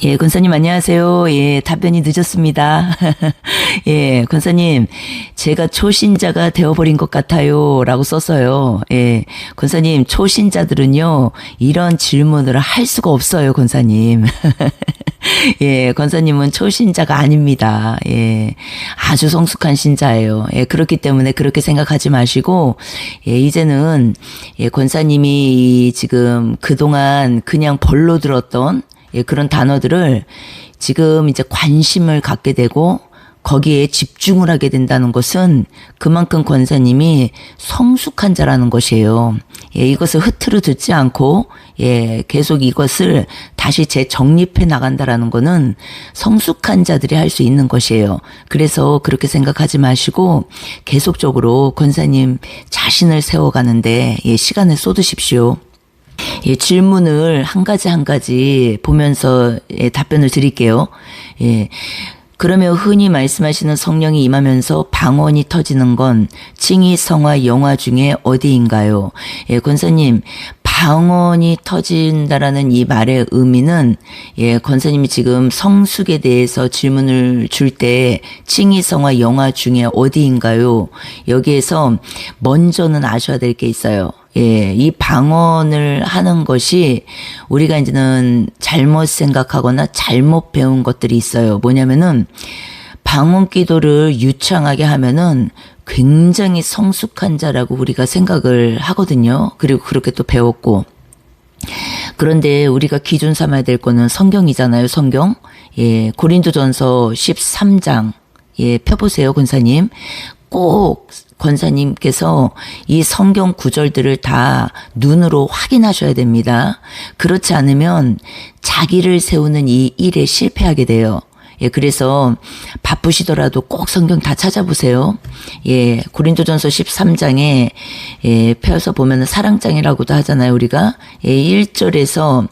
예, 권사님 안녕하세요. 예, 답변이 늦었습니다. 예, 권사님, 제가 초신자가 되어버린 것 같아요. 라고 썼어요. 예, 권사님, 초신자들은요, 이런 질문을 할 수가 없어요, 권사님. 예, 권사님은 초신자가 아닙니다. 예, 아주 성숙한 신자예요. 예, 그렇기 때문에 그렇게 생각하지 마시고, 예, 이제는, 예, 권사님이 지금 그동안 그냥 벌로 들었던 예, 그런 단어들을 지금 이제 관심을 갖게 되고 거기에 집중을 하게 된다는 것은 그만큼 권사님이 성숙한 자라는 것이에요. 예, 이것을 흐트러 듣지 않고 예, 계속 이것을 다시 재정립해 나간다라는 것은 성숙한 자들이 할 수 있는 것이에요. 그래서 그렇게 생각하지 마시고 계속적으로 권사님 자신을 세워가는데 예, 시간을 쏟으십시오. 예, 질문을 한 가지 보면서 예, 답변을 드릴게요. 예. 그러면 흔히 말씀하시는 성령이 임하면서 방언이 터지는 건 칭의, 성화, 영화 중에 어디인가요? 예, 권사님, 방언이 터진다라는 이 말의 의미는 예, 권사님이 지금 성숙에 대해서 질문을 줄 때 칭의, 성화, 영화 중에 어디인가요? 여기에서 먼저는 아셔야 될 게 있어요. 예, 이 방언을 하는 것이 우리가 이제는 잘못 생각하거나 잘못 배운 것들이 있어요. 뭐냐면은 방언 기도를 유창하게 하면은 굉장히 성숙한 자라고 우리가 생각을 하거든요. 그리고 그렇게 또 배웠고. 그런데 우리가 기준 삼아야 될 거는 성경이잖아요, 성경. 예, 고린도전서 13장. 예, 펴보세요, 권사님. 꼭 권사님께서 이 성경 구절들을 다 눈으로 확인하셔야 됩니다. 그렇지 않으면 자기를 세우는 이 일에 실패하게 돼요. 예, 그래서 바쁘시더라도 꼭 성경 다 찾아보세요. 예, 고린도전서 13장에 예, 펴서 보면은 사랑장이라고도 하잖아요, 우리가. 예, 1절에서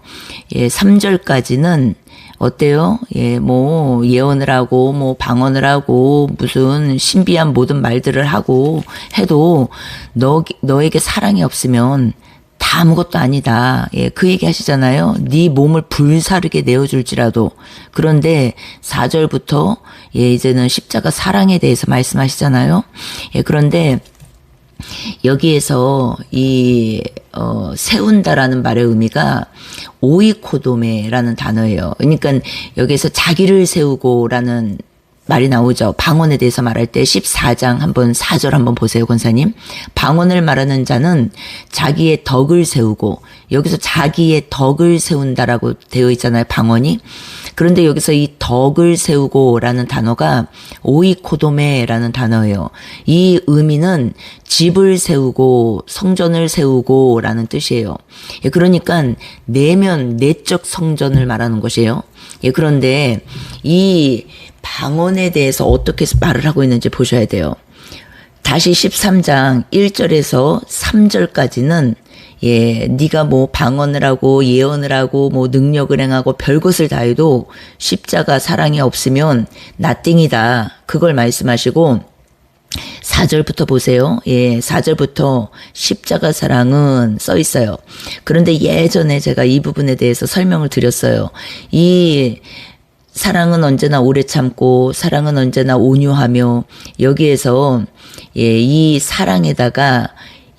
예, 3절까지는 어때요? 예, 뭐, 예언을 하고, 뭐, 방언을 하고, 무슨 신비한 모든 말들을 하고 해도 너에게 사랑이 없으면 다 아무것도 아니다. 예, 그 얘기 하시잖아요. 네 몸을 불사르게 내어줄지라도. 그런데 4절부터 예, 이제는 십자가 사랑에 대해서 말씀하시잖아요. 예, 그런데 여기에서 세운다라는 말의 의미가 오이코도메라는 단어예요. 그러니까 여기에서 자기를 세우고라는 말이 나오죠. 방언에 대해서 말할 때 14장 한번 4절 한번 보세요, 권사님. 방언을 말하는 자는 자기의 덕을 세우고, 여기서 자기의 덕을 세운다라고 되어 있잖아요, 방언이. 그런데 여기서 이 덕을 세우고라는 단어가 오이코도메라는 단어예요. 이 의미는 집을 세우고 성전을 세우고라는 뜻이에요. 예, 그러니까 내적 성전을 말하는 것이에요. 예, 그런데 이 방언에 대해서 어떻게 말을 하고 있는지 보셔야 돼요. 다시 13장 1절에서 3절까지는 예, 네가 뭐 방언을 하고 예언을 하고 뭐 능력을 행하고 별것을 다 해도 십자가 사랑이 없으면 나띵이다. 그걸 말씀하시고 4절부터 보세요. 예, 4절부터 십자가 사랑은 써 있어요. 그런데 예전에 제가 이 부분에 대해서 설명을 드렸어요. 이 사랑은 언제나 오래 참고 사랑은 언제나 온유하며 여기에서 예, 이 사랑에다가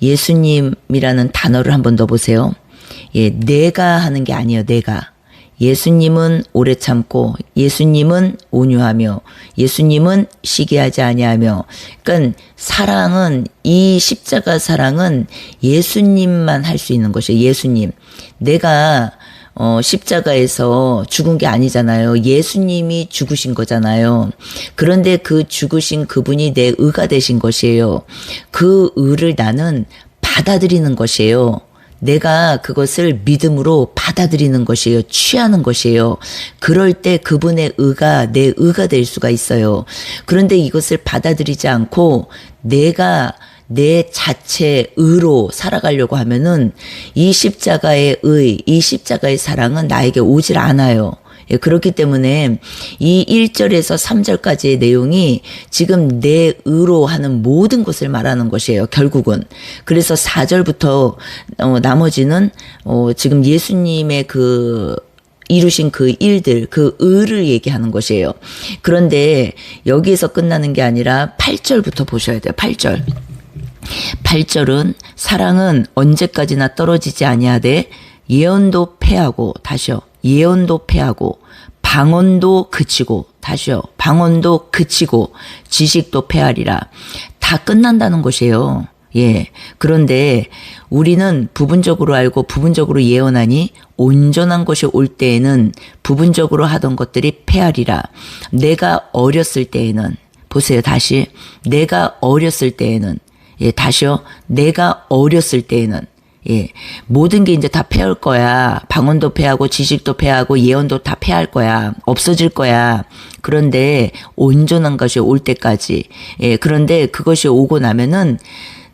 예수님이라는 단어를 한번 넣어보세요. 예, 내가 하는 게 아니에요. 내가. 예수님은 오래 참고 예수님은 온유하며 예수님은 시기하지 아니하며 그러니까 사랑은 이 십자가 사랑은 예수님만 할 수 있는 것이에요. 예수님. 내가 십자가에서 죽은 게 아니잖아요. 예수님이 죽으신 거잖아요. 그런데 그 죽으신 그분이 내 의가 되신 것이에요. 그 의를 나는 받아들이는 것이에요. 내가 그것을 믿음으로 받아들이는 것이에요. 취하는 것이에요. 그럴 때 그분의 의가 내 의가 될 수가 있어요. 그런데 이것을 받아들이지 않고 내가 내 자체 의로 살아가려고 하면은 이 십자가의 의, 이 십자가의 사랑은 나에게 오질 않아요. 예, 그렇기 때문에 이 1절에서 3절까지의 내용이 지금 내 의로 하는 모든 것을 말하는 것이에요. 결국은. 그래서 4절부터 나머지는 지금 예수님의 그 이루신 그 일들, 그 의를 얘기하는 것이에요. 그런데 여기에서 끝나는 게 아니라 8절부터 보셔야 돼요. 8절. 8절은 사랑은 언제까지나 떨어지지 아니하되 예언도 패하고, 다시요. 예언도 패하고 방언도 그치고, 다시요. 방언도 그치고 지식도 패하리라. 다 끝난다는 것이에요. 예. 그런데 우리는 부분적으로 알고 부분적으로 예언하니 온전한 것이 올 때에는 부분적으로 하던 것들이 패하리라. 내가 어렸을 때에는, 보세요. 다시. 내가 어렸을 때에는, 예, 다시요. 내가 어렸을 때에는, 예, 모든 게 이제 다 패할 거야. 방언도 패하고 지식도 패하고 예언도 다 패할 거야. 없어질 거야. 그런데 온전한 것이 올 때까지. 예, 그런데 그것이 오고 나면은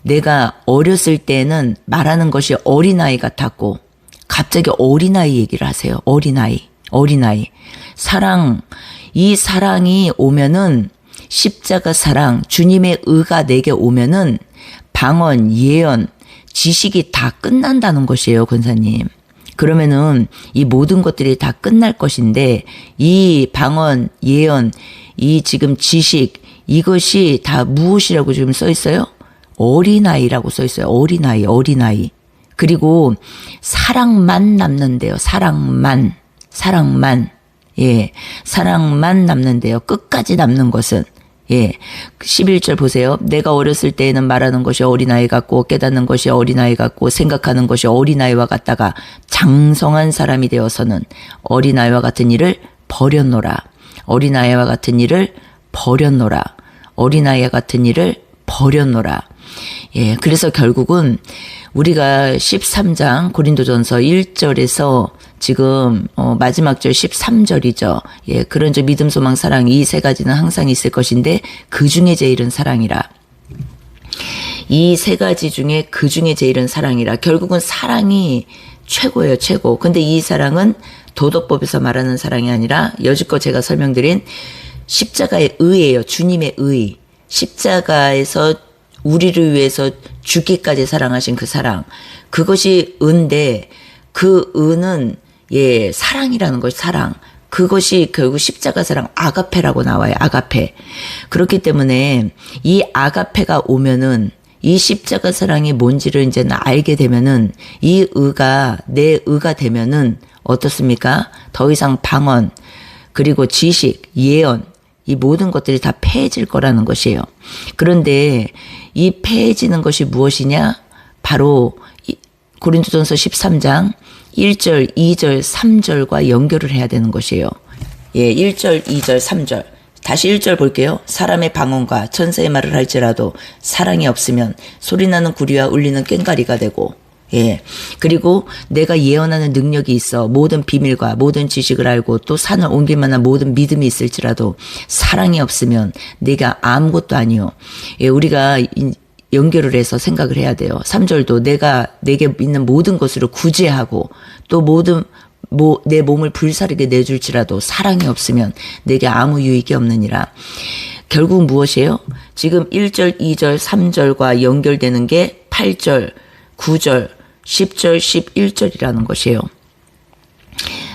내가 어렸을 때는 말하는 것이 어린아이 같았고 갑자기 어린아이 얘기를 하세요. 어린아이. 사랑, 이 사랑이 오면은 십자가 사랑, 주님의 의가 내게 오면은 방언, 예언, 지식이 다 끝난다는 것이에요, 권사님. 그러면은 이 모든 것들이 다 끝날 것인데 이 방언, 예언, 이 지금 지식, 이것이 다 무엇이라고 지금 써 있어요? 어린아이라고 써 있어요. 어린아이. 그리고 사랑만 남는데요. 사랑만. 예. 사랑만 남는데요. 끝까지 남는 것은. 예. 11절 보세요. 내가 어렸을 때에는 말하는 것이 어린아이 같고 깨닫는 것이 어린아이 같고 생각하는 것이 어린아이와 같다가 장성한 사람이 되어서는 어린아이와 같은 일을 버렸노라. 어린아이와 같은 일을 버렸노라. 예. 그래서 결국은 우리가 13장 고린도전서 1절에서 지금 마지막 절 13절이죠. 예, 그런 저 믿음, 소망, 사랑 이 세 가지는 항상 있을 것인데 그 중에 제일은 사랑이라. 이 세 가지 중에 그 중에 제일은 사랑이라. 결국은 사랑이 최고예요, 최고. 근데 이 사랑은 도덕법에서 말하는 사랑이 아니라 여지껏 제가 설명드린 십자가의 의예요. 주님의 의. 십자가에서 우리를 위해서 죽기까지 사랑하신 그 사랑. 그것이 의인데 그 의는 예, 사랑이라는 것이 사랑. 그것이 결국 십자가 사랑 아가페라고 나와요. 아가페. 그렇기 때문에 이 아가페가 오면은 이 십자가 사랑이 뭔지를 이제 알게 되면은 이 의가 내 의가 되면은 어떻습니까? 더 이상 방언 그리고 지식, 예언 이 모든 것들이 다 패해질 거라는 것이에요. 그런데 이 패해지는 것이 무엇이냐? 바로 고린도전서 13장 1절, 2절, 3절과 연결을 해야 되는 것이에요. 예, 1절, 2절, 3절. 다시 1절 볼게요. 사람의 방언과 천사의 말을 할지라도 사랑이 없으면 소리나는 구리와 울리는 꽹과리가 되고, 예. 그리고 내가 예언하는 능력이 있어 모든 비밀과 모든 지식을 알고 또 산을 옮길 만한 모든 믿음이 있을지라도 사랑이 없으면 내가 아무것도 아니요. 예, 우리가 연결을 해서 생각을 해야 돼요. 3절도 내가 내게 있는 모든 것으로 구제하고 또 내 몸을 불사르게 내줄지라도 사랑이 없으면 내게 아무 유익이 없느니라. 결국 무엇이에요? 지금 1절, 2절, 3절과 연결되는 게 8절, 9절, 10절, 11절이라는 것이에요.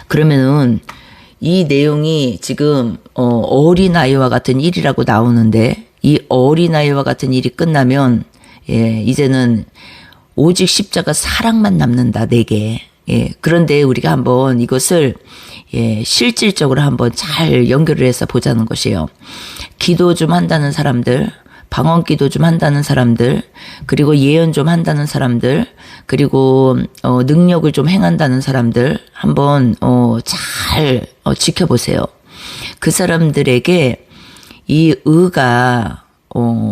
그러면은 이 내용이 지금 어린아이와 같은 일이라고 나오는데 이 어린아이와 같은 일이 끝나면 예, 이제는 오직 십자가 사랑만 남는다 내게. 예, 그런데 우리가 한번 이것을 예, 실질적으로 한번 잘 연결을 해서 보자는 것이에요. 기도 좀 한다는 사람들, 방언 기도 좀 한다는 사람들, 그리고 예언 좀 한다는 사람들, 그리고 능력을 좀 행한다는 사람들 한번 잘 지켜보세요. 그 사람들에게 이 의가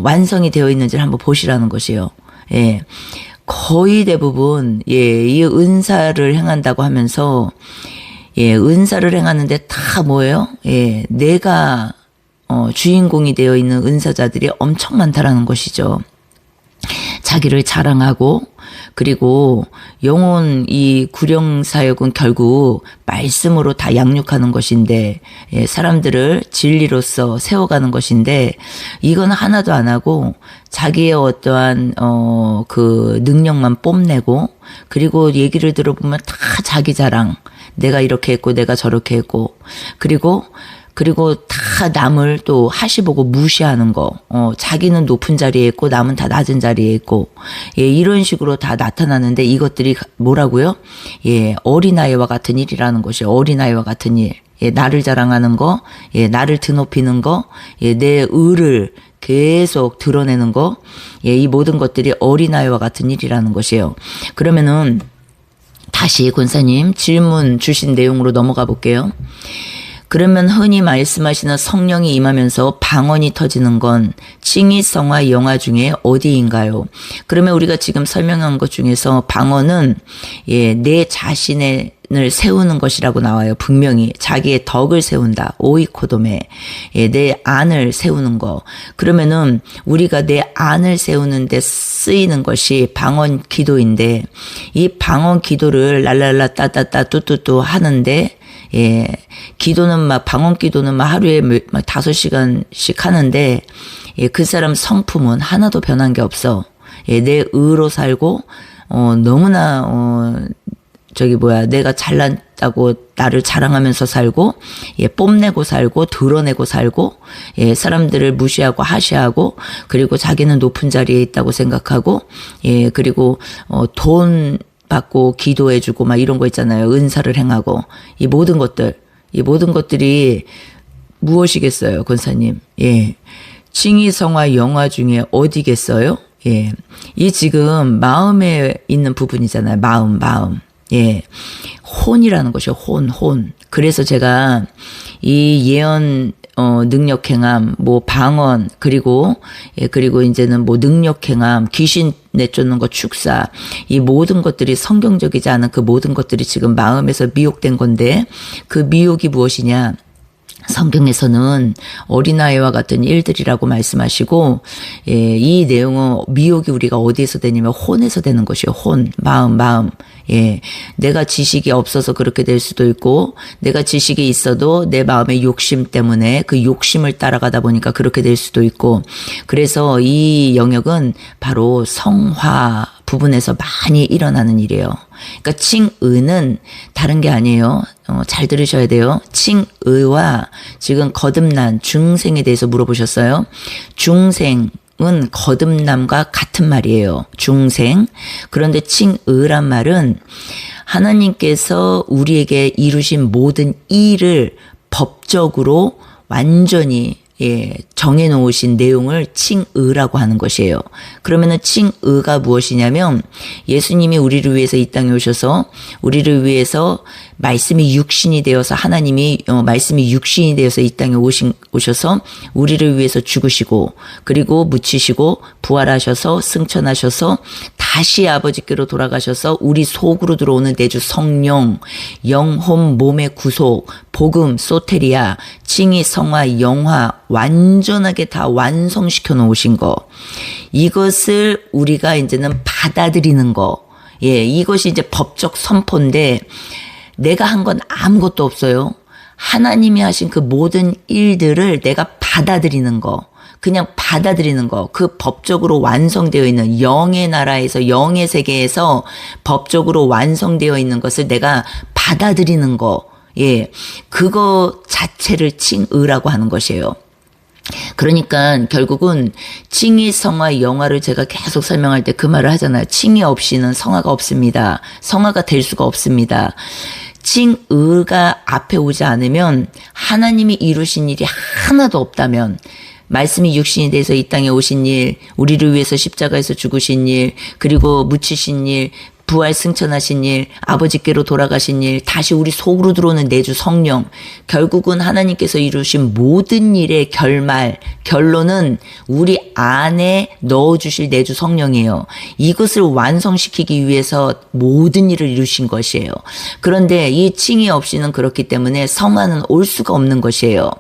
완성이 되어 있는지를 한번 보시라는 것이에요. 예. 거의 대부분, 예, 이 은사를 행한다고 하면서, 예, 은사를 행하는데 다 뭐예요? 예, 내가, 주인공이 되어 있는 은사자들이 엄청 많다라는 것이죠. 자기를 자랑하고, 그리고 영혼 이 구령사역은 결국 말씀으로 다 양육하는 것인데, 예, 사람들을 진리로서 세워가는 것인데, 이건 하나도 안 하고, 자기의 어떠한, 그 능력만 뽐내고, 그리고 얘기를 들어보면 다 자기 자랑, 내가 이렇게 했고 내가 저렇게 했고 그리고 다 남을 또 하시보고 무시하는 거, 자기는 높은 자리에 있고 남은 다 낮은 자리에 있고, 예, 이런 식으로 다 나타나는데 이것들이 뭐라고요? 예, 어린아이와 같은 일이라는 것이 어린아이와 같은 일. 예, 나를 자랑하는 거, 예, 나를 드높이는 거, 예, 내 의를 계속 드러내는 거, 예, 이 모든 것들이 어린아이와 같은 일이라는 것이에요. 그러면은 다시 권사님 질문 주신 내용으로 넘어가 볼게요. 그러면 흔히 말씀하시는 성령이 임하면서 방언이 터지는 건 칭의성화 영화 중에 어디인가요? 그러면 우리가 지금 설명한 것 중에서 방언은 예, 내 자신을 세우는 것이라고 나와요. 분명히 자기의 덕을 세운다. 오이코도메. 예, 내 안을 세우는 거. 그러면은 우리가 내 안을 세우는 데 쓰이는 것이 방언 기도인데 이 방언 기도를 랄랄라 따따따 뚜뚜뚜 하는데 예, 기도는 방언 기도는 하루에 5시간씩 하는데, 예, 그 사람 성품은 하나도 변한 게 없어. 예, 내 의로 살고, 너무나, 내가 잘났다고 나를 자랑하면서 살고, 예, 뽐내고 살고, 드러내고 살고, 예, 사람들을 무시하고 하시하고, 그리고 자기는 높은 자리에 있다고 생각하고, 예, 그리고, 돈, 받고 기도해주고 막 이런 거 있잖아요. 은사를 행하고 이 모든 것들이 무엇이겠어요, 권사님? 예, 칭의성화 영화 중에 어디겠어요? 예, 이 지금 마음에 있는 부분이잖아요. 마음. 예, 혼이라는 것이요. 혼. 그래서 제가 이 예언 능력행함, 방언, 그리고 이제는 능력행함, 귀신 내쫓는 것, 축사, 이 모든 것들이 성경적이지 않은 그 모든 것들이 지금 마음에서 미혹된 건데, 그 미혹이 무엇이냐? 성경에서는 어린아이와 같은 일들이라고 말씀하시고, 예, 이 내용은 미혹이 우리가 어디에서 되냐면 혼에서 되는 것이요. 혼, 마음. 예, 내가 지식이 없어서 그렇게 될 수도 있고, 내가 지식이 있어도 내 마음의 욕심 때문에 그 욕심을 따라가다 보니까 그렇게 될 수도 있고, 그래서 이 영역은 바로 성화 부분에서 많이 일어나는 일이에요. 그러니까 칭의는 다른 게 아니에요. 잘 들으셔야 돼요. 칭의와 지금 거듭난 중생에 대해서 물어보셨어요. 중생은 거듭남과 같은 말이에요. 중생. 그런데 칭의란 말은 하나님께서 우리에게 이루신 모든 일을 법적으로 완전히 정해놓으신 내용을 칭의라고 하는 것이에요. 그러면은 칭의가 무엇이냐면 예수님이 우리를 위해서 이 땅에 오셔서 우리를 위해서 말씀이 육신이 되어서 하나님이 말씀이 육신이 되어서 이 땅에 오셔서 우리를 위해서 죽으시고 그리고 묻히시고 부활하셔서 승천하셔서 다시 아버지께로 돌아가셔서 우리 속으로 들어오는 내주 성령, 영혼, 몸의 구속, 복음, 소테리아, 칭의, 성화, 영화 완전하게 다 완성시켜 놓으신 거. 이것을 우리가 이제는 받아들이는 거. 예, 이것이 이제 법적 선포인데 내가 한 건 아무것도 없어요. 하나님이 하신 그 모든 일들을 내가 받아들이는 거. 그냥 받아들이는 거. 그 법적으로 완성되어 있는 영의 나라에서 영의 세계에서 법적으로 완성되어 있는 것을 내가 받아들이는 거. 예, 그거 자체를 칭의라고 하는 것이에요. 그러니까 결국은 칭의, 성화, 영화를 제가 계속 설명할 때 그 말을 하잖아요. 칭의 없이는 성화가 없습니다. 성화가 될 수가 없습니다. 칭의가 앞에 오지 않으면 하나님이 이루신 일이 하나도 없다면 말씀이 육신이 돼서 이 땅에 오신 일, 우리를 위해서 십자가에서 죽으신 일, 그리고 묻히신 일, 부활 승천하신 일, 아버지께로 돌아가신 일, 다시 우리 속으로 들어오는 내주 성령, 결국은 하나님께서 이루신 모든 일의 결론은 우리 안에 넣어주실 내주 성령이에요. 이것을 완성시키기 위해서 모든 일을 이루신 것이에요. 그런데 이 칭의 없이는 그렇기 때문에 성화는 올 수가 없는 것이에요.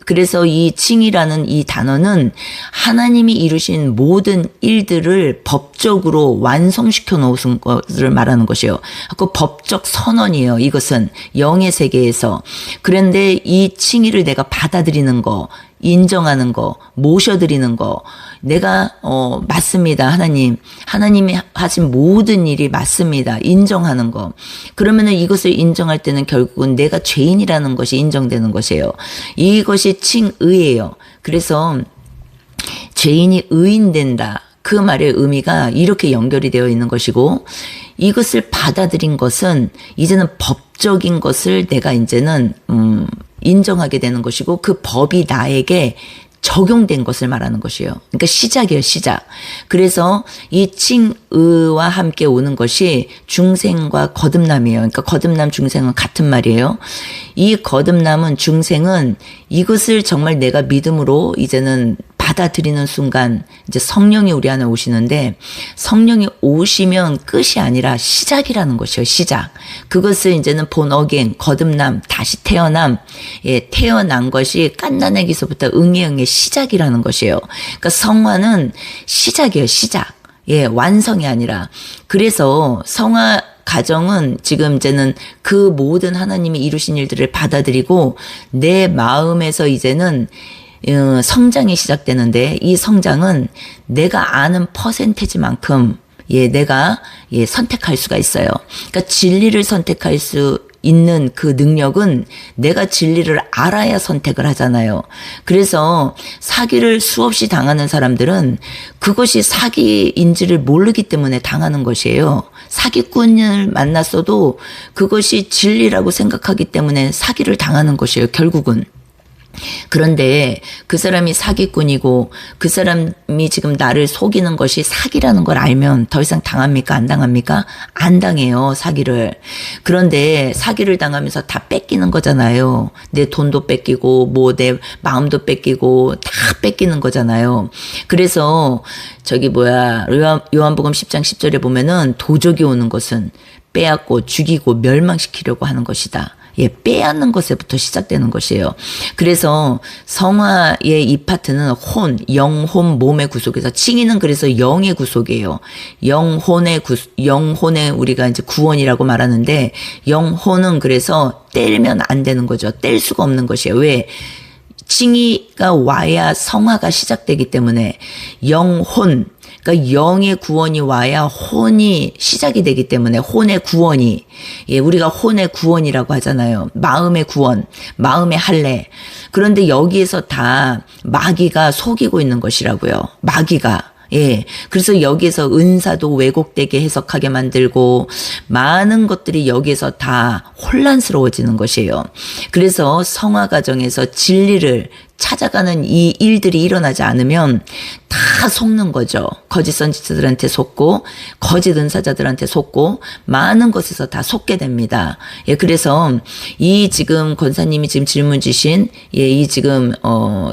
그래서 이 칭이라는 이 단어는 하나님이 이루신 모든 일들을 법적으로 완성시켜 놓으신 것을 말하는 것이에요. 그 법적 선언이에요. 이것은 영의 세계에서. 그런데 이 칭의를 내가 받아들이는 거, 인정하는 거, 모셔드리는 거, 내가 맞습니다. 하나님이 하신 모든 일이 맞습니다. 인정하는 거. 그러면은 이것을 인정할 때는 결국은 내가 죄인이라는 것이 인정되는 것이에요. 이것이 칭의예요. 그래서 죄인이 의인된다. 그 말의 의미가 이렇게 연결이 되어 있는 것이고, 이것을 받아들인 것은 이제는 법적인 것을 내가 이제는 인정하게 되는 것이고, 그 법이 나에게 적용된 것을 말하는 것이에요. 그러니까 시작이에요, 시작. 그래서 이 칭의와 함께 오는 것이 중생과 거듭남이에요. 그러니까 거듭남, 중생은 같은 말이에요. 이 거듭남은, 중생은 이것을 정말 내가 믿음으로 이제는 받아들이는 순간 이제 성령이 우리 안에 오시는데, 성령이 오시면 끝이 아니라 시작이라는 것이에요. 시작. 그것을 이제는 본 어게인, 거듭남, 다시 태어남, 태어난 것이 갓난아기서부터 응애응애 시작이라는 것이에요. 그러니까 성화는 시작이에요. 시작. 완성이 아니라. 그래서 성화 가정은 지금 이제는 그 모든 하나님이 이루신 일들을 받아들이고 내 마음에서 이제는 성장이 시작되는데, 이 성장은 내가 아는 퍼센테이지만큼 내가 선택할 수가 있어요. 그러니까 진리를 선택할 수 있는 그 능력은 내가 진리를 알아야 선택을 하잖아요. 그래서 사기를 수없이 당하는 사람들은 그것이 사기인지를 모르기 때문에 당하는 것이에요. 사기꾼을 만났어도 그것이 진리라고 생각하기 때문에 사기를 당하는 것이에요, 결국은. 그런데 그 사람이 사기꾼이고 그 사람이 지금 나를 속이는 것이 사기라는 걸 알면 더 이상 당합니까? 안 당합니까? 안 당해요, 사기를. 그런데 사기를 당하면서 다 뺏기는 거잖아요. 내 돈도 뺏기고 뭐 내 마음도 뺏기고 다 뺏기는 거잖아요. 그래서 요한복음 10장 10절에 보면은 도적이 오는 것은 빼앗고 죽이고 멸망시키려고 하는 것이다. 빼앗는 것에부터 시작되는 것이에요. 그래서 성화의 이 파트는 영혼, 몸의 구속에서, 칭의는 그래서 영의 구속이에요. 영혼의 우리가 이제 구원이라고 말하는데, 영혼은 그래서 떼면 안 되는 거죠. 뗄 수가 없는 것이에요. 왜? 칭의가 와야 성화가 시작되기 때문에. 영혼, 그러니까 영의 구원이 와야 혼이 시작이 되기 때문에, 혼의 구원이, 우리가 혼의 구원이라고 하잖아요. 마음의 구원, 마음의 할례. 그런데 여기에서 다 마귀가 속이고 있는 것이라고요. 마귀가. 그래서 여기에서 은사도 왜곡되게 해석하게 만들고 많은 것들이 여기에서 다 혼란스러워지는 것이에요. 그래서 성화 과정에서 진리를 찾아가는 이 일들이 일어나지 않으면 다 속는 거죠. 거짓 선지자들한테 속고 거짓 은사자들한테 속고 많은 것에서 다 속게 됩니다. 그래서 이 지금 권사님이 지금 질문 주신 이 지금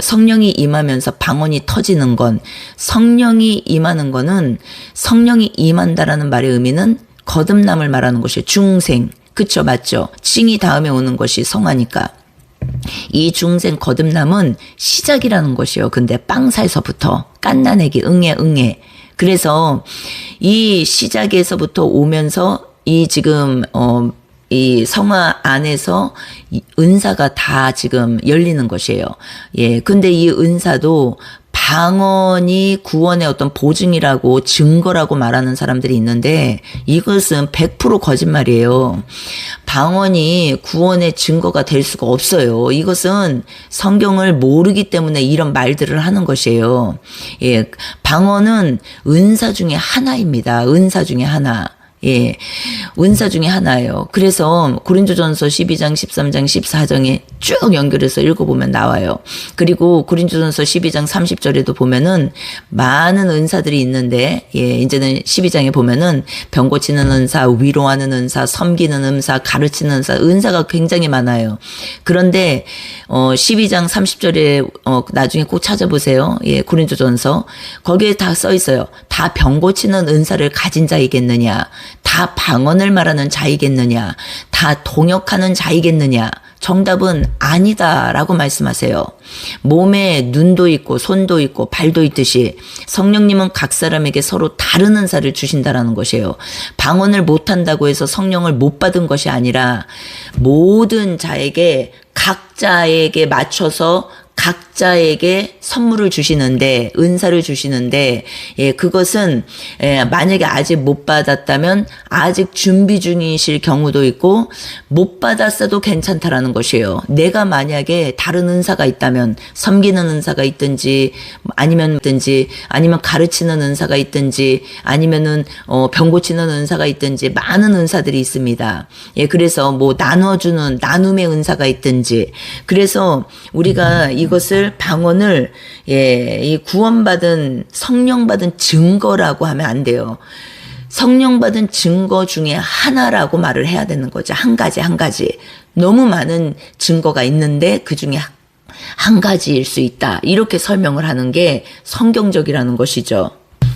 성령이 임하면서 방언이 터지는 건, 성령이 임하는 거는, 성령이 임한다라는 말의 의미는 거듭남을 말하는 것이에요. 중생. 그쵸, 맞죠? 칭이 다음에 오는 것이 성화니까. 이 중생 거듭남은 시작이라는 것이요. 근데 빵사에서부터 갓난아기 응애. 그래서 이 시작에서부터 오면서 이 지금 이 성화 안에서 은사가 다 지금 열리는 것이에요. 근데 이 은사도 방언이 구원의 어떤 보증이라고, 증거라고 말하는 사람들이 있는데, 이것은 100% 거짓말이에요. 방언이 구원의 증거가 될 수가 없어요. 이것은 성경을 모르기 때문에 이런 말들을 하는 것이에요. 방언은 은사 중에 하나입니다. 은사 중에 하나. 은사 중에 하나예요. 그래서 고린도전서 12장, 13장, 14장에 쭉 연결해서 읽어보면 나와요. 그리고 고린도전서 12장 30절에도 보면은 많은 은사들이 있는데, 이제는 12장에 보면은 병 고치는 은사, 위로하는 은사, 섬기는 은사, 가르치는 은사가 굉장히 많아요. 그런데 12장 30절에 나중에 꼭 찾아보세요. 고린도전서 거기에 다 써 있어요. 다 병 고치는 은사를 가진 자이겠느냐, 다 방언을 말하는 자이겠느냐, 다 동역하는 자이겠느냐. 정답은 아니다라고 말씀하세요. 몸에 눈도 있고 손도 있고 발도 있듯이 성령님은 각 사람에게 서로 다른 은사를 주신다라는 것이에요. 방언을 못한다고 해서 성령을 못 받은 것이 아니라 모든 자에게, 각자에게 맞춰서 각자에게 선물을 주시는데, 은사를 주시는데, 예, 그것은, 예, 만약에 아직 못 받았다면 아직 준비 중이실 경우도 있고, 못 받았어도 괜찮다라는 것이에요. 내가 만약에 다른 은사가 있다면, 섬기는 은사가 있든지, 아니면 가르치는 은사가 있든지, 아니면은, 병 고치는 은사가 있든지, 많은 은사들이 있습니다. 예, 그래서 뭐 나눔의 은사가 있든지, 그래서 우리가 이것을 방언을, 예, 이 구원받은, 성령받은 증거라고 하면 안 돼요. 성령받은 증거 중에 하나라고 말을 해야 되는 거죠. 한 가지. 너무 많은 증거가 있는데 그 중에 한 가지일 수 있다. 이렇게 설명을 하는 게 성경적이라는 것이죠.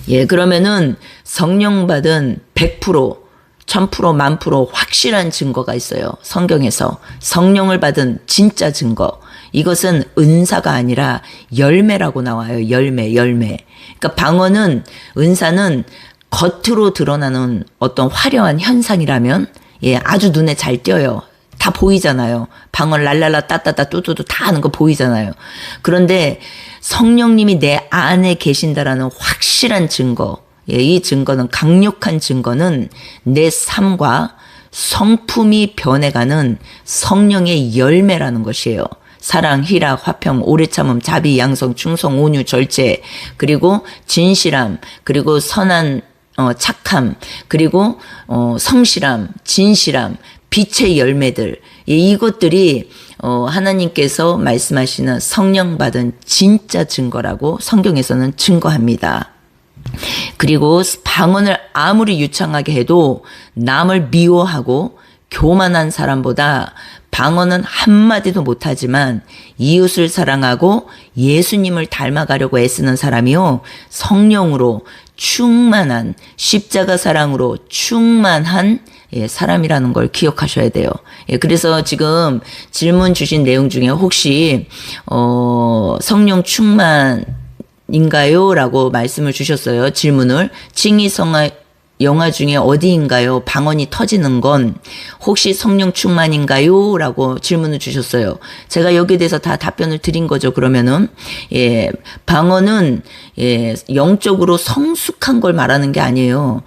예, 그러면은 성령받은 100%, 1000%, 10,000% 확실한 증거가 있어요. 성경에서. 성령을 받은 진짜 증거. 이것은 은사가 아니라 열매라고 나와요. 열매. 그러니까 방언은, 은사는 겉으로 드러나는 어떤 화려한 현상이라면, 예, 아주 눈에 잘 띄어요. 다 보이잖아요. 방언 랄랄라 따따따 뚜뚜뚜 다 하는 거 보이잖아요. 그런데 성령님이 내 안에 계신다라는 확실한 증거, 예, 이 증거는, 강력한 증거는 내 삶과 성품이 변해가는 성령의 열매라는 것이에요. 사랑, 희락, 화평, 오래 참음, 자비, 양성, 충성, 온유, 절제, 그리고 진실함, 그리고 선한 착함, 그리고 성실함, 진실함, 빛의 열매들, 이것들이 하나님께서 말씀하시는 성령 받은 진짜 증거라고 성경에서는 증거합니다. 그리고 방언을 아무리 유창하게 해도 남을 미워하고 교만한 사람보다 방언은 한마디도 못하지만 이웃을 사랑하고 예수님을 닮아가려고 애쓰는 사람이요, 성령으로 충만한, 십자가 사랑으로 충만한, 예, 사람이라는 걸 기억하셔야 돼요. 예, 그래서 지금 질문 주신 내용 중에 혹시 성령 충만인가요? 라고 말씀을 주셨어요. 질문을. 칭의성화 영화 중에 어디인가요? 방언이 터지는 건 혹시 성령 충만인가요? 라고 질문을 주셨어요. 제가 여기에 대해서 다 답변을 드린 거죠. 그러면은, 예, 방언은, 예, 영적으로 성숙한 걸 말하는 게 아니에요.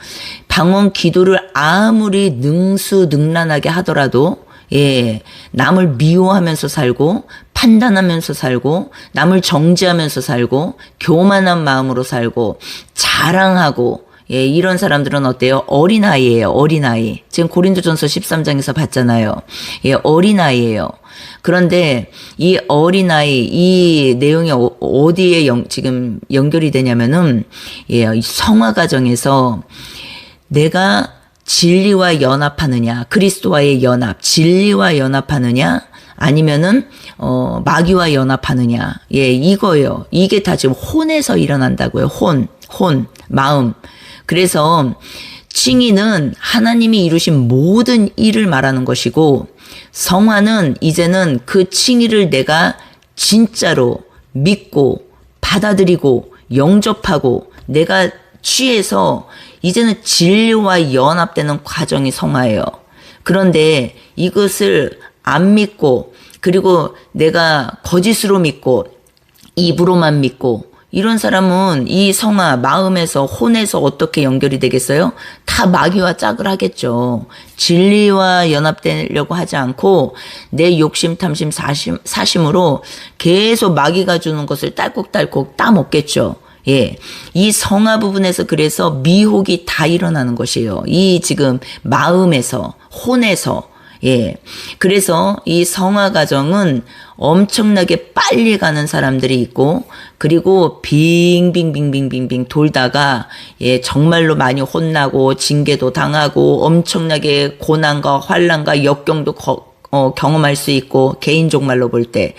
방언 기도를 아무리 능수능란하게 하더라도, 예, 남을 미워하면서 살고, 판단하면서 살고, 남을 정죄하면서 살고, 교만한 마음으로 살고, 자랑하고, 예, 이런 사람들은 어때요? 어린아이예요. 어린아이. 지금 고린도전서 13장에서 봤잖아요. 예, 어린아이예요. 그런데 이 어린아이, 이 내용이 어디에 지금 연결이 되냐면은, 예, 성화 과정에서 내가 진리와 연합하느냐, 그리스도와의 연합, 진리와 연합하느냐, 아니면은 마귀와 연합하느냐. 예, 이거예요. 이게 다 지금 혼에서 일어난다고요. 혼, 마음. 그래서 칭의는 하나님이 이루신 모든 일을 말하는 것이고, 성화는 이제는 그 칭의를 내가 진짜로 믿고 받아들이고 영접하고 내가 취해서 이제는 진리와 연합되는 과정이 성화예요. 그런데 이것을 안 믿고, 그리고 내가 거짓으로 믿고 입으로만 믿고, 이런 사람은 이 성화, 마음에서, 혼에서 어떻게 연결이 되겠어요? 다 마귀와 짝을 하겠죠. 진리와 연합되려고 하지 않고 내 욕심, 탐심, 사심으로 계속 마귀가 주는 것을 딸꾹딸꾹 따먹겠죠. 예. 이 성화 부분에서 그래서 미혹이 다 일어나는 것이에요. 이 지금 마음에서, 혼에서. 예. 그래서 이 성화 과정은 엄청나게 빨리 가는 사람들이 있고, 그리고 빙빙빙빙빙빙 돌다가, 예, 정말로 많이 혼나고 징계도 당하고 엄청나게 고난과 환난과 역경도 경험할 수 있고, 개인적 말로 볼 때,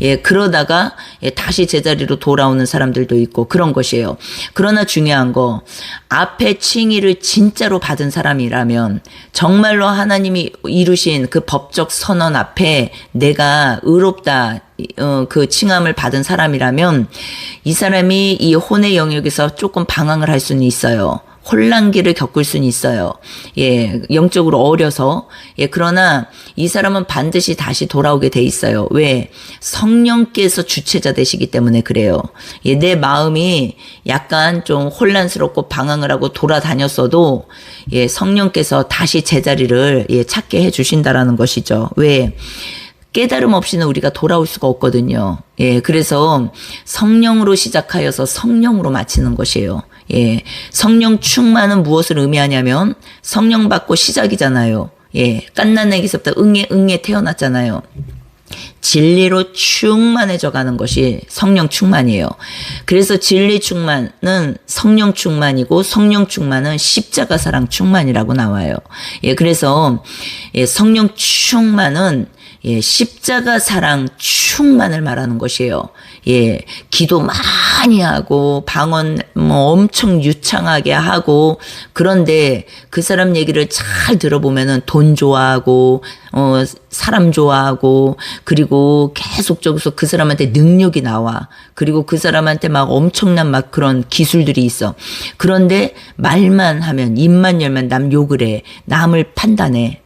예, 그러다가, 예, 다시 제자리로 돌아오는 사람들도 있고, 그런 것이에요. 그러나 중요한 거, 앞에 칭의를 진짜로 받은 사람이라면, 정말로 하나님이 이루신 그 법적 선언 앞에 내가 의롭다, 그 칭함을 받은 사람이라면, 이 사람이 이 혼의 영역에서 조금 방황을 할 수는 있어요. 혼란기를 겪을 수는 있어요. 예, 영적으로 어려서. 예, 그러나 이 사람은 반드시 다시 돌아오게 돼 있어요. 왜? 성령께서 주체자 되시기 때문에 그래요. 예, 내 마음이 약간 좀 혼란스럽고 방황을 하고 돌아다녔어도 예, 성령께서 다시 제자리를 예, 찾게 해 주신다라는 것이죠. 왜? 깨달음 없이는 우리가 돌아올 수가 없거든요. 예, 그래서 성령으로 시작하여서 성령으로 마치는 것이에요. 예, 성령 충만은 무엇을 의미하냐면 성령 받고 시작이잖아요. 예, 갓난아기서부터 응애 태어났잖아요. 진리로 충만해져 가는 것이 성령 충만이에요. 그래서 진리 충만은 성령 충만이고 성령 충만은 십자가 사랑 충만이라고 나와요. 예, 그래서 예, 성령 충만은 예, 십자가 사랑 충만을 말하는 것이에요. 예, 기도 많이 하고 방언 엄청 유창하게 하고 그런데 그 사람 얘기를 잘 들어보면은 돈 좋아하고 사람 좋아하고 그리고 계속적으로 그 사람한테 능력이 나와. 그리고 그 사람한테 막 엄청난 막 그런 기술들이 있어. 그런데 말만 하면 입만 열면 남 욕을 해. 남을 판단해.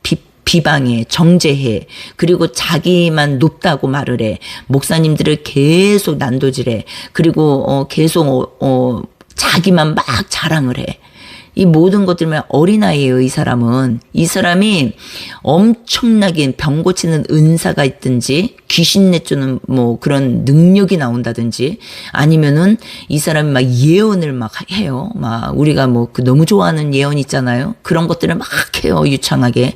비방해, 정죄해, 그리고 자기만 높다고 말을 해. 목사님들을 계속 난도질해. 그리고 계속 자기만 막 자랑을 해. 이 모든 것들만 어린아이예요, 이 사람은. 이 사람이 엄청나게 병 고치는 은사가 있든지 귀신 내쫓는 뭐 그런 능력이 나온다든지 아니면은 이 사람이 막 예언을 막 해요. 막 우리가 뭐 그 너무 좋아하는 예언 있잖아요. 그런 것들을 막 해요, 유창하게.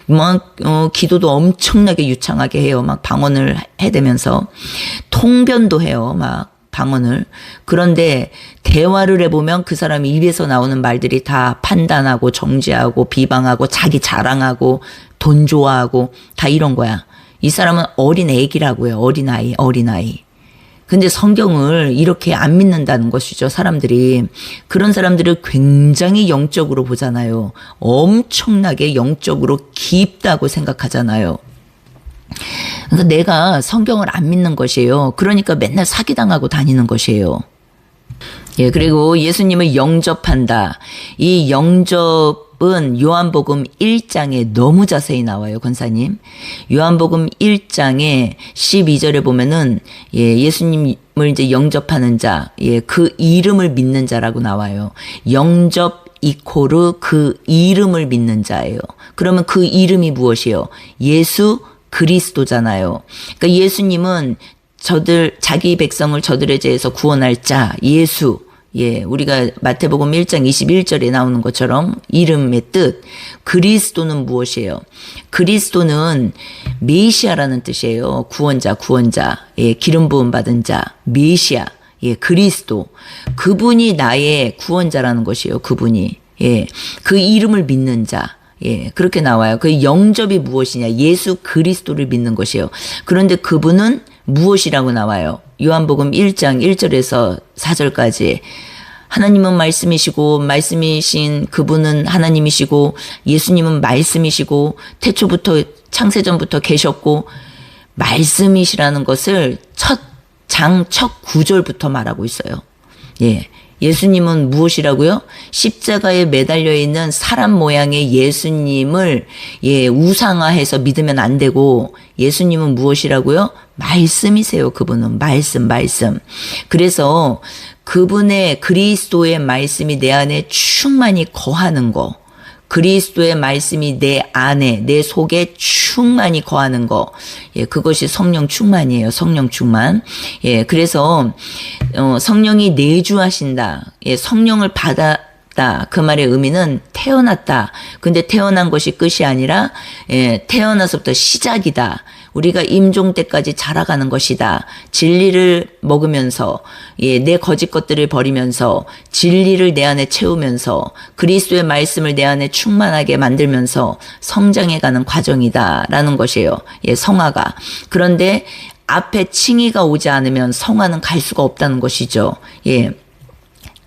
막 기도도 엄청나게 유창하게 해요. 막 방언을 해대면서 통변도 해요. 막 방언을. 그런데 대화를 해보면 그 사람이 입에서 나오는 말들이 다 판단하고 정죄하고 비방하고 자기 자랑하고 돈 좋아하고 다 이런 거야. 이 사람은 어린 애기라고요. 어린아이. 근데 성경을 이렇게 안 믿는다는 것이죠, 사람들이. 그런 사람들을 굉장히 영적으로 보잖아요. 엄청나게 영적으로 깊다고 생각하잖아요. 그러니까 내가 성경을 안 믿는 것이에요. 그러니까 맨날 사기당하고 다니는 것이에요. 예, 그리고 예수님을 영접한다. 이 영접은 요한복음 1장에 너무 자세히 나와요, 권사님. 요한복음 1장에 12절에 보면은 예, 예수님을 이제 영접하는 자, 예, 그 이름을 믿는 자라고 나와요. 영접 이코르 그 이름을 믿는 자예요. 그러면 그 이름이 무엇이에요? 예수 그리스도잖아요. 그러니까 예수님은 자기 백성을 저들의 죄에서 구원할 자, 예수. 예, 우리가 마태복음 1장 21절에 나오는 것처럼 이름의 뜻. 그리스도는 무엇이에요? 그리스도는 메시아라는 뜻이에요. 구원자. 예, 기름 부음 받은 자. 메시아. 예, 그리스도. 그분이 나의 구원자라는 것이에요. 그분이. 예, 그 이름을 믿는 자. 예, 그렇게 나와요. 그 영접이 무엇이냐? 예수 그리스도를 믿는 것이에요. 그런데 그분은 무엇이라고 나와요? 요한복음 1장 1절에서 4절까지. 하나님은 말씀이시고 말씀이신 그분은 하나님이시고 예수님은 말씀이시고 태초부터 창세전부터 계셨고 말씀이시라는 것을 첫 9절부터 말하고 있어요. 예. 예수님은 무엇이라고요? 십자가에 매달려 있는 사람 모양의 예수님을 예, 우상화해서 믿으면 안 되고 예수님은 무엇이라고요? 말씀이세요. 그분은 말씀. 그래서 그분의 그리스도의 말씀이 내 안에 충만히 거하는 거. 그리스도의 말씀이 내 안에, 내 속에 충만히 거하는 거. 예, 그것이 성령 충만이에요. 성령 충만. 예, 그래서, 성령이 내주하신다. 예, 성령을 받았다. 그 말의 의미는 태어났다. 근데 태어난 것이 끝이 아니라, 예, 태어나서부터 시작이다. 우리가 임종 때까지 자라가는 것이다. 진리를 먹으면서 예, 내 거짓 것들을 버리면서 진리를 내 안에 채우면서 그리스도의 말씀을 내 안에 충만하게 만들면서 성장해가는 과정이다라는 것이에요. 예, 성화가. 그런데 앞에 칭의가 오지 않으면 성화는 갈 수가 없다는 것이죠. 예.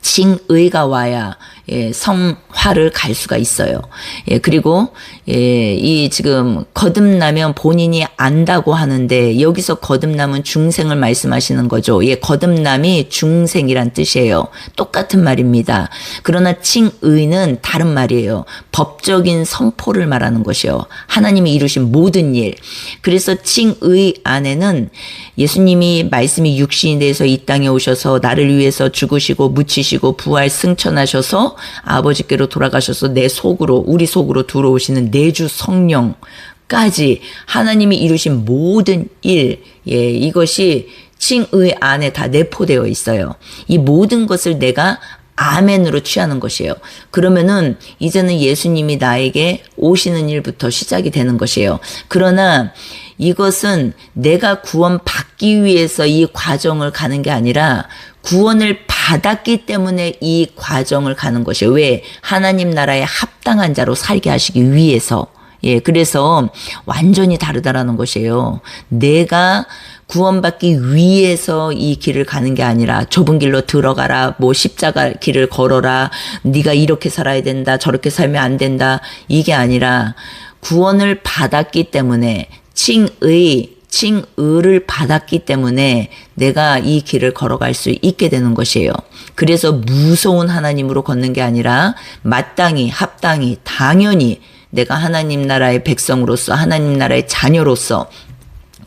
칭의가 와야 예, 성화를 갈 수가 있어요. 예, 그리고 예, 이 지금 거듭나면 본인이 안다고 하는데 여기서 거듭남은 중생을 말씀하시는 거죠. 예, 거듭남이 중생이란 뜻이에요. 똑같은 말입니다. 그러나 칭의는 다른 말이에요. 법적인 선포를 말하는 것이요. 하나님이 이루신 모든 일. 그래서 칭의 안에는 예수님이 말씀이 육신이 돼서 이 땅에 오셔서 나를 위해서 죽으시고 묻히시고 부활 승천하셔서 아버지께로 돌아가셔서 내 속으로 우리 속으로 들어오시는 내주 성령까지 하나님이 이루신 모든 일, 예, 이것이 칭의 안에 다 내포되어 있어요. 이 모든 것을 내가 아멘으로 취하는 것이에요. 그러면은 이제는 예수님이 나에게 오시는 일부터 시작이 되는 것이에요. 그러나 이것은 내가 구원받기 위해서 이 과정을 가는 게 아니라 구원을 받았기 때문에 이 과정을 가는 것이에요. 왜? 하나님 나라에 합당한 자로 살게 하시기 위해서. 예, 그래서 완전히 다르다라는 것이에요. 내가 구원받기 위해서 이 길을 가는 게 아니라 좁은 길로 들어가라, 뭐 십자가 길을 걸어라, 네가 이렇게 살아야 된다, 저렇게 살면 안 된다, 이게 아니라 구원을 받았기 때문에 칭의를 받았기 때문에 내가 이 길을 걸어갈 수 있게 되는 것이에요. 그래서 무서운 하나님으로 걷는 게 아니라 마땅히, 합당히, 당연히 내가 하나님 나라의 백성으로서 하나님 나라의 자녀로서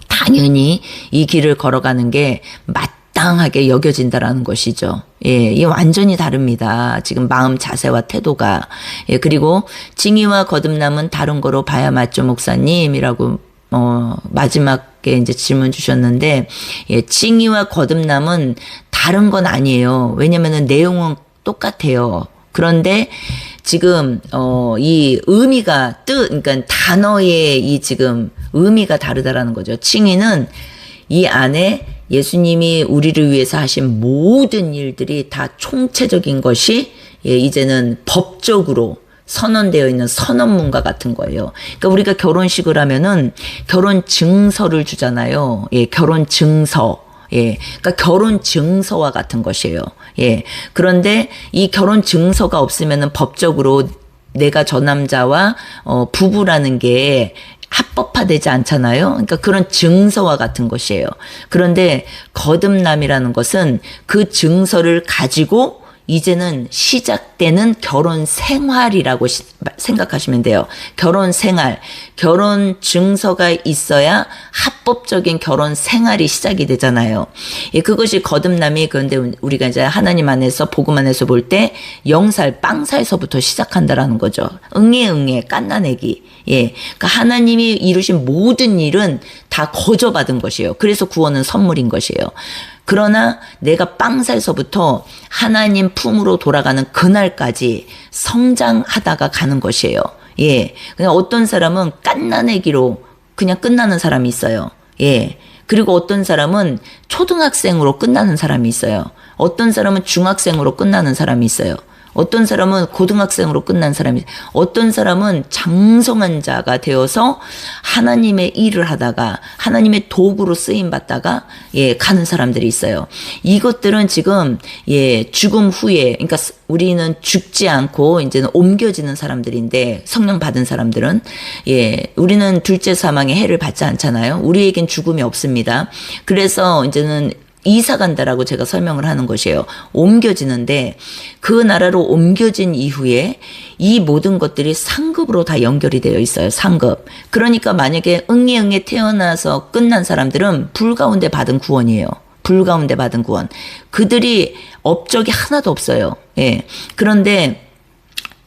당연히 이 길을 걸어가는 게 마땅하게 여겨진다라는 것이죠. 예, 이게 완전히 다릅니다. 지금 마음 자세와 태도가. 예, 그리고 칭의와 거듭남은 다른 거로 봐야 맞죠, 목사님이라고 마지막에 이제 질문 주셨는데, 예, 칭의와 거듭남은 다른 건 아니에요. 왜냐면은 내용은 똑같아요. 그런데 지금 이 의미가 그러니까 단어의 이 지금 의미가 다르다라는 거죠. 칭의는 이 안에 예수님이 우리를 위해서 하신 모든 일들이 다 총체적인 것이 예, 이제는 법적으로 선언되어 있는 선언문과 같은 거예요. 그러니까 우리가 결혼식을 하면은 결혼 증서를 주잖아요. 예, 결혼 증서. 예, 그러니까 결혼 증서와 같은 것이에요. 예, 그런데 이 결혼 증서가 없으면은 법적으로 내가 저 남자와 부부라는 게 합법화되지 않잖아요. 그러니까 그런 증서와 같은 것이에요. 그런데 거듭남이라는 것은 그 증서를 가지고 이제는 시작되는 결혼 생활이라고 생각하시면 돼요. 결혼 생활, 결혼 증서가 있어야 합법적인 결혼 생활이 시작이 되잖아요. 예, 그것이 거듭남이. 그런데 우리가 이제 하나님 안에서 복음 안에서 볼 때 0살, 빵살서부터 시작한다라는 거죠. 응애, 깐나내기. 예, 그러니까 하나님이 이루신 모든 일은 다 거저받은 것이에요. 그래서 구원은 선물인 것이에요. 그러나 내가 빵살서부터 하나님 품으로 돌아가는 그날까지 성장하다가 가는 것이에요. 예. 그냥 어떤 사람은 깐나내기로 그냥 끝나는 사람이 있어요. 예. 그리고 어떤 사람은 초등학생으로 끝나는 사람이 있어요. 어떤 사람은 중학생으로 끝나는 사람이 있어요. 어떤 사람은 고등학생으로 끝난 사람이, 어떤 사람은 장성한 자가 되어서 하나님의 일을 하다가 하나님의 도구로 쓰임 받다가 예, 가는 사람들이 있어요. 이것들은 지금 예, 죽음 후에, 그러니까 우리는 죽지 않고 이제는 옮겨지는 사람들인데, 성령 받은 사람들은 예, 우리는 둘째 사망의 해를 받지 않잖아요. 우리에겐 죽음이 없습니다. 그래서 이제는 이사 간다라고 제가 설명을 하는 것이에요. 옮겨지는데 그 나라로 옮겨진 이후에 이 모든 것들이 상급으로 다 연결이 되어 있어요. 상급. 그러니까 만약에 응애 태어나서 끝난 사람들은 불 가운데 받은 구원이에요. 불 가운데 받은 구원. 그들이 업적이 하나도 없어요. 예. 그런데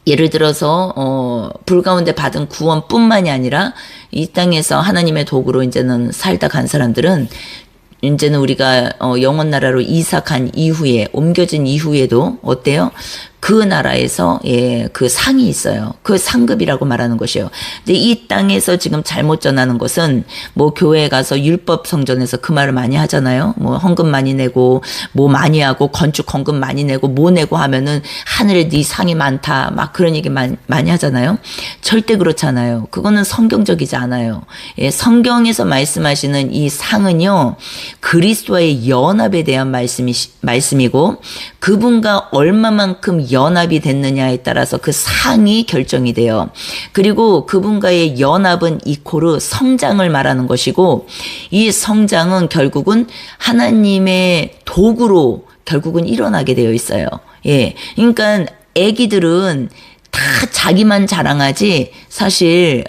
예를 들어서 불 가운데 받은 구원뿐만이 아니라 이 땅에서 하나님의 도구로 이제는 살다 간 사람들은 이제는 우리가 영원 나라로 이사 간 이후에, 옮겨진 이후에도 어때요? 그 나라에서 예, 그 상이 있어요. 그 상급이라고 말하는 것이에요. 근데 이 땅에서 지금 잘못 전하는 것은 뭐 교회에 가서 율법 성전에서 그 말을 많이 하잖아요. 뭐 헌금 많이 내고 뭐 많이 하고 건축 헌금 많이 내고 뭐 내고 하면은 하늘에 네 상이 많다. 막 그런 얘기 많이 하잖아요. 절대 그렇잖아요. 그거는 성경적이지 않아요. 예, 성경에서 말씀하시는 이 상은요. 그리스도와의 연합에 대한 말씀이고 그분과 얼마만큼 연합이 됐느냐에 따라서 그 상이 결정이 돼요. 그리고 그분과의 연합은 이코르 성장을 말하는 것이고 이 성장은 결국은 하나님의 도구로 결국은 일어나게 되어 있어요. 예. 그러니까 아기들은 다 자기만 자랑하지 사실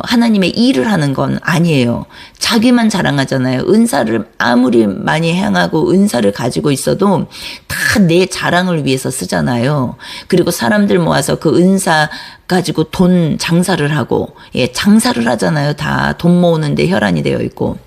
하나님의 일을 하는 건 아니에요. 자기만 자랑하잖아요. 은사를 아무리 많이 행하고 은사를 가지고 있어도 다 내 자랑을 위해서 쓰잖아요. 그리고 사람들 모아서 그 은사 가지고 돈 장사를 하고 장사를 하잖아요. 다 돈 모으는데 혈안이 되어 있고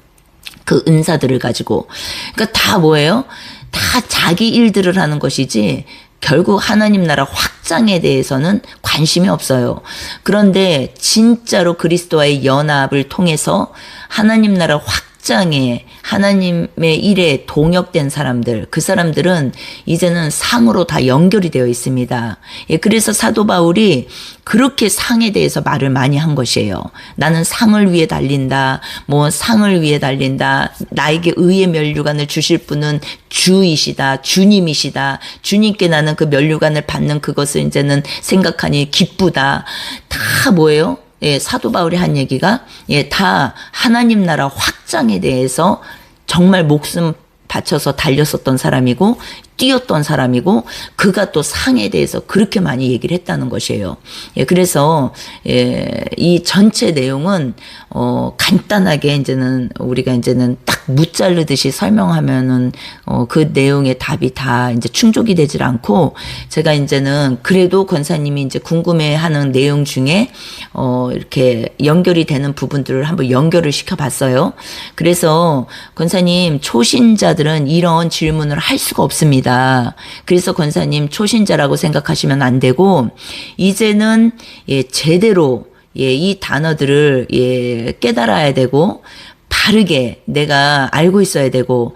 그 은사들을 가지고 그러니까 다 뭐예요? 다 자기 일들을 하는 것이지 결국 하나님 나라 확장에 대해서는 관심이 없어요. 그런데 진짜로 그리스도와의 연합을 통해서 하나님 나라 확장에 하나님의 일에 동역된 사람들, 그 사람들은 이제는 상으로 다 연결이 되어 있습니다. 예, 그래서 사도 바울이 그렇게 상에 대해서 말을 많이 한 것이에요. 나는 상을 위해 달린다. 뭐 상을 위해 달린다. 나에게 의의 면류관을 주실 분은 주이시다. 주님이시다. 주님께 나는 그 면류관을 받는 그것을 이제는 생각하니 기쁘다. 다 뭐예요? 예, 사도 바울이 한 얘기가 다 하나님 나라 확장에 대해서 정말 목숨 바쳐서 달렸었던 사람이고 뛰었던 사람이고 그가 또 상에 대해서 그렇게 많이 얘기를 했다는 것이에요. 예, 그래서 이 전체 내용은 간단하게 이제는 우리가 이제는 딱 무자르듯이 설명하면은 그 내용의 답이 다 이제 충족이 되질 않고 제가 이제는 그래도 권사님이 이제 궁금해하는 내용 중에 이렇게 연결이 되는 부분들을 한번 연결을 시켜봤어요. 그래서 권사님 초신자들은 이런 질문을 할 수가 없습니다. 그래서 권사님 초신자라고 생각하시면 안 되고 이제는 제대로 이 단어들을 깨달아야 되고 바르게 내가 알고 있어야 되고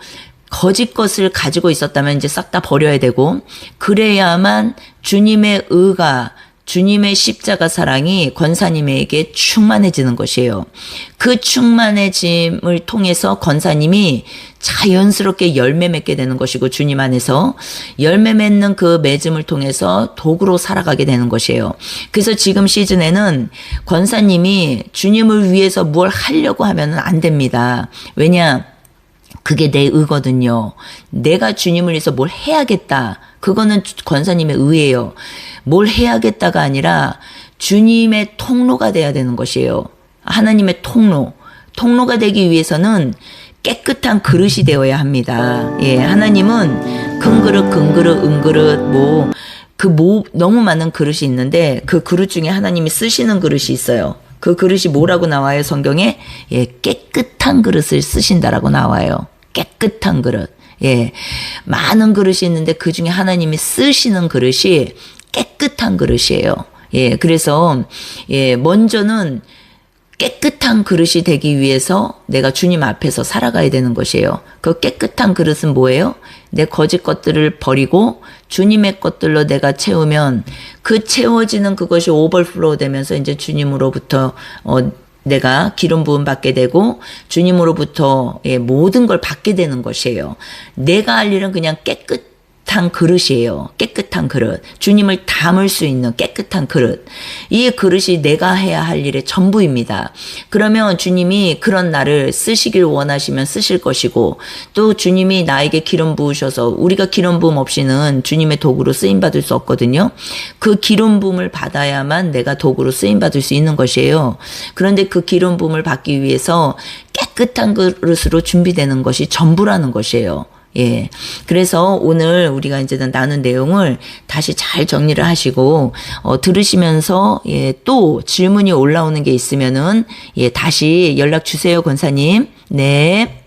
거짓 것을 가지고 있었다면 이제 싹 다 버려야 되고 그래야만 주님의 의가 주님의 십자가 사랑이 권사님에게 충만해지는 것이에요. 그 충만해짐을 통해서 권사님이 자연스럽게 열매 맺게 되는 것이고 주님 안에서 열매 맺는 그 맺음을 통해서 도구로 살아가게 되는 것이에요. 그래서 지금 시즌에는 권사님이 주님을 위해서 뭘 하려고 하면 안 됩니다. 왜냐? 그게 내 의거든요. 내가 주님을 위해서 뭘 해야겠다. 그거는 권사님의 의예요. 뭘 해야겠다가 아니라 주님의 통로가 돼야 되는 것이에요. 하나님의 통로가 되기 위해서는 깨끗한 그릇이 되어야 합니다. 예, 하나님은 큰 그릇, 은그릇, 너무 많은 그릇이 있는데 그 그릇 중에 하나님이 쓰시는 그릇이 있어요. 그 그릇이 뭐라고 나와요, 성경에? 예, 깨끗한 그릇을 쓰신다라고 나와요. 깨끗한 그릇. 예, 많은 그릇이 있는데 그 중에 하나님이 쓰시는 그릇이 깨끗한 그릇이에요. 예, 그래서 먼저는 깨끗한 그릇이 되기 위해서 내가 주님 앞에서 살아가야 되는 것이에요. 그 깨끗한 그릇은 뭐예요? 내 거짓 것들을 버리고 주님의 것들로 내가 채우면 그 채워지는 그것이 오버플로우 되면서 이제 주님으로부터 내가 기름 부음 받게 되고 주님으로부터 모든 걸 받게 되는 것이에요. 내가 할 일은 그냥 깨끗한 그릇이에요. 깨끗한 그릇. 주님을 담을 수 있는 깨끗한 그릇. 이 그릇이 내가 해야 할 일의 전부입니다. 그러면 주님이 그런 나를 쓰시길 원하시면 쓰실 것이고 또 주님이 나에게 기름 부으셔서 우리가 기름 부음 없이는 주님의 도구로 쓰임받을 수 없거든요. 그 기름 부음을 받아야만 내가 도구로 쓰임받을 수 있는 것이에요. 그런데 그 기름 부음을 받기 위해서 깨끗한 그릇으로 준비되는 것이 전부라는 것이에요. 예. 그래서 오늘 우리가 이제는 나눈 내용을 다시 잘 정리를 하시고, 들으시면서, 또 질문이 올라오는 게 있으면은, 다시 연락 주세요, 권사님. 네.